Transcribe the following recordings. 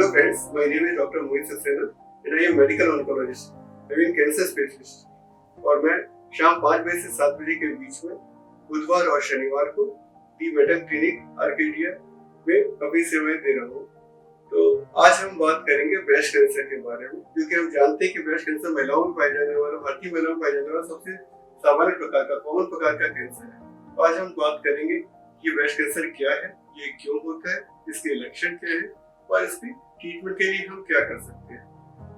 Hello friends, my name is Dr. Mohit Saxena and I am medical oncologist, I am cancer specialist और मैं शाम 5 बजे से 7 बजे के बीच में बुधवार और शनिवार को दी मेटल क्लिनिक आर्केडिया में अपनी सेवाएं दे रहा हूँ। तो आज हम बात करेंगे ब्रेस्ट कैंसर के बारे में, क्योंकि हम जानते हैं कि ब्रेस्ट कैंसर महिलाओं में पाया जाने वाला, भारतीय महिलाओं में पाया जाने वाला सबसे सामान्य प्रकार का, कॉमन प्रकार का कैंसर है। तो आज हम बात करेंगे कि ब्रेस्ट कैंसर क्या है, ये क्यों होता है, इसके लक्षण क्या है और इसकी ट्रीटमेंट के लिए हम क्या कर सकते हैं।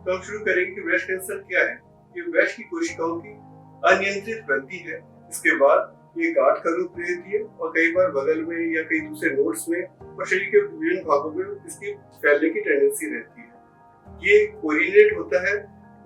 तो हम शुरू करेंगे कि ब्रेस्ट कैंसर क्या है। ये ब्रेस्ट की कोशिकाओं की अनियंत्रित वृद्धि है। इसके बाद ये गांठ का रूप ले लेती है और कई बार बगल में या कई दूसरे नोड्स में और शरीर के विभिन्न भागों में इसकी फैलने की टेंडेंसी रहती है। ये ओरिजिनेट होता है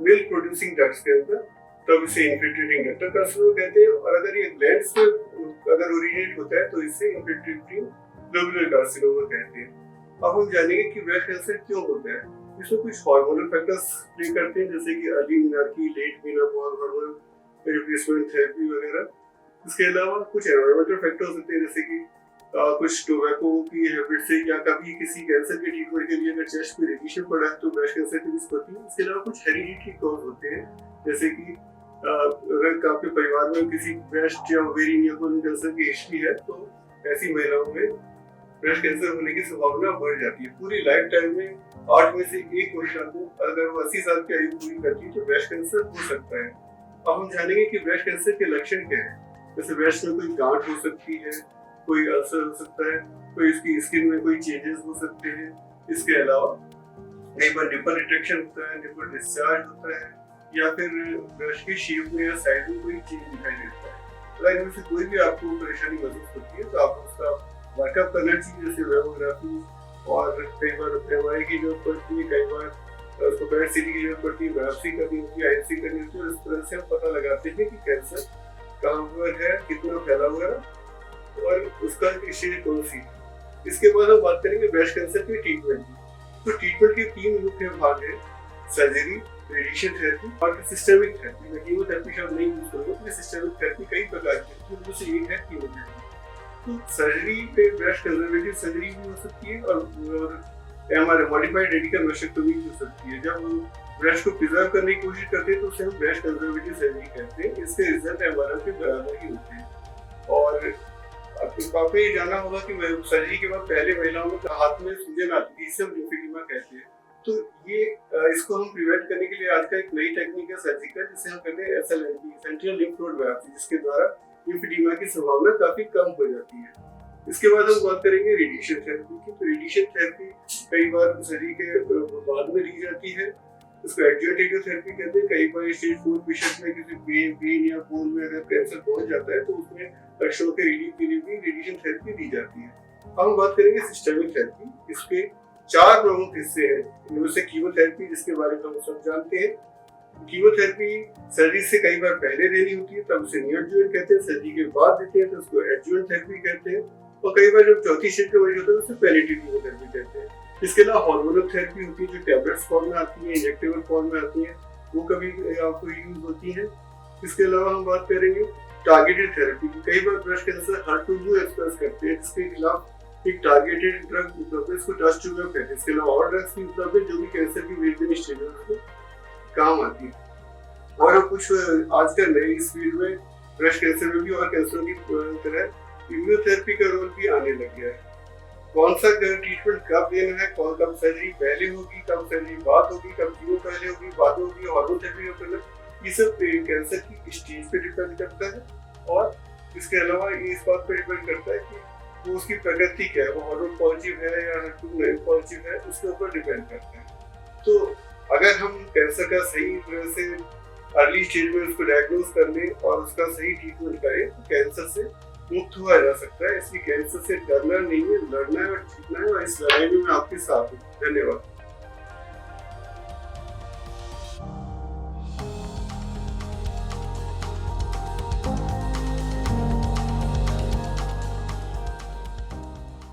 मिल्क प्रोड्यूसिंग डक्ट्स के अंदर, तब इसे इन्फिल्ट्रेटिंग डक्टल कार्सिनोमा कहते हैं। और अगर ये ग्लैंड्स में अगर ओरिजिनेट होता है तो इसे इन्फिल्ट्रेटिंग ग्लोबुलर कार्सिनोमा कहते हैं। अब हम जानेंगे कि ब्रेस्ट कैंसर क्यों होता है। इसमें कुछ हार्मोनल फैक्टर्स प्ले करते हैं, जैसे कि early menarche, late menopause, hormonal replacement therapy वगैरह। इसके अलावा कुछ एनवायरमेंटल फैक्टर्स होते हैं, जैसे कि कुछ टोबैको की हैबिट से या कभी किसी कैंसर के ट्रीटमेंट के लिए अगर चेस्ट पे रेडिएशन पड़ा है तो ब्रेस्ट कैंसर की रिस्क होती है। इसके अलावा कुछ हेरिडिटरी कॉज होते हैं, जैसे कि अगर आपके परिवार में किसी ब्रेस्ट या ओवेरियन या कोलन कैंसर की हिस्ट्री है तो ऐसी महिलाओं में ब्रेस्ट कैंसर होने की संभावना बढ़ जाती है। पूरी लाइफ टाइम में 8 में से 1 महिला को, अगर वो 80 साल की आयु पूरी करती है तो ब्रेस्ट कैंसर हो सकता है। अब हम जानेंगे कि ब्रेस्ट कैंसर के लक्षण क्या है। जैसे ब्रेस्ट में कोई गांठ हो सकती है, कोई अल्सर हो सकता है, कोई इसकी स्किन में कोई चेंजेस हो सकते हैं। इसके अलावा कई बार निपल रिट्रैक्शन होता है, निपल डिस्चार्ज होता है, या फिर ब्रेस्ट के शेप में या साइज में कोई चेंज दिखाई देता है। तो इनमें से कोई भी आपको परेशानी महसूस होती है तो आप उसका वर्कअप करना चाहिए, जैसे मैमोग्राफी, और कई बार एमआरआई की जरूरत पड़ती है, कई बार उसको पेट सीटी की जरूरत पड़ती है, बायोप्सी करनी होती है, आईएमसी करनी होती है। इस तरह से हम पता लगाते हैं कि कैंसर कहाँ पर है, कितना फैला हुआ है और उसका स्टेज कौन सी। इसके बाद हम बात करेंगे ब्रेस्ट कैंसर के ट्रीटमेंट की। तो ट्रीटमेंट के 3 मुख्य भाग है: सर्जरी, रेडिएशन थेरेपी और सिस्टमिक थेरेपी। मैं कीमोथेरेपी शब्द नहीं यूज करूंगा, तो सिस्टमिक थेरेपी कई प्रकार की है, उनमें से एक है कीमोथेरेपी। तो सर्जरी पे ब्रेस्ट कंजर्वेटिव सर्जरी भी हो सकती है और हमारे मॉडिफाइड रेडिकल मस्टेक्टोमी भी हो सकती है। जब ब्रेस्ट को प्रिजर्व करने की कोशिश करते हैं तो उसे हम ब्रेस्ट कंजर्वेटिव सर्जरी कहते हैं। इसके रिजल्ट एमआरआई के बराबर ही होते हैं। और आपको ये जानना होगा कि सर्जरी के बाद पहले महिलाओं में हाथ में सूजन आती थी, इसे हम लिम्फेडिमा कहते हैं। तो ये इसको हम प्रिवेंट करने के लिए आज का एक नई टेक्निक है सर्जिकल, जिसे हम कहते हैं एसएलएनपी, सेंट्रल लिम्फ नोड बायोप्सी, जिसके द्वारा लिम्फेडिमा की संभावना काफी कम हो जाती है। इसके बाद हम बात करेंगे रेडिएशन थेरेपी की। तो रेडिएशन थेरेपी कई बार सर्जरी के बाद में दी जाती है, इसको एडजुवेंट रेडियोथेरेपी कहते हैं। कई बार स्टेज 4 पेशेंट में किसी वेन या बोन में अगर कैंसर पहुंच जाता है तो उसमें लक्षणों के रिलीफ के लिए भी रेडिएशन थेरेपी दी जाती है। हम बात करेंगे सिस्टमिक थेरेपी। इसके 4 प्रमुख हिस्से हैं, इनमें से कीमोथेरेपी, जिसके बारे में हम सब जानते हैं। कीमोथेरेपी सर्जरी से कई बार पहले देनी होती है, तब उसे नियोडजुवेंट कहते हैं। सर्जरी के बाद देते हैं तो उसको एडजुवेंट थेरेपी कहते हैं। और कई बार जब चौथी स्टेज का मरीज होता है तो उसे पैलिएटिव कीमोथेरेपी कहते हैं। इसके अलावा हार्मोनल थेरेपी होती है, जो टैबलेट्स फॉर्म में आती है, इंजेक्टेबल फॉर्म में आती है, वो कभी आपको यूज होती है। इसके अलावा हम बात करेंगे टारगेटेड थेरेपी की। कई बार ब्रेस्ट कैंसर HER2 एक्सप्रेस करते हैं, जिसके खिलाफ एक टारगेटेड ड्रग उपलब्ध है, इसको ट्रस्टुमेब कहते हैं। इसके अलावा और ड्रग्स भी उपलब्ध है जो भी कैंसर की वेरिएबल स्टेज में काम आती है। और अब कुछ आजकल नए इस फील्ड में ब्रेस्ट कैंसर में भी और कैंसरों की तरह इम्यूनोथेरेपी का रोल भी आने लग गया है। कौन सा ट्रीटमेंट कब देना है, कब सर्जरी पहले होगी, कब सर्जरी बाद होगी, कब कीमो पहले होगी, बाद होगी, हार्मोन थेरेपी करना, ये सब कैंसर की स्टेज पे डिपेंड करता है। और इसके अलावा ये इस बात पे डिपेंड करता है कि वो उसकी प्रगति क्या है, वो हार्मोन पॉजिटिव है या HER2 पॉजिटिव है, उसके ऊपर डिपेंड करता है। तो अगर हम कैंसर का सही तरह से अर्ली स्टेज में उसको डायग्नोज कर लें और उसका सही ट्रीटमेंट करें तो कैंसर से मुक्त हुआ जा सकता है। इसलिए कैंसर से डरना नहीं है, लड़ना है और जीतना है, और इस लड़ाई में मैं आपके साथ हूँ। धन्यवाद।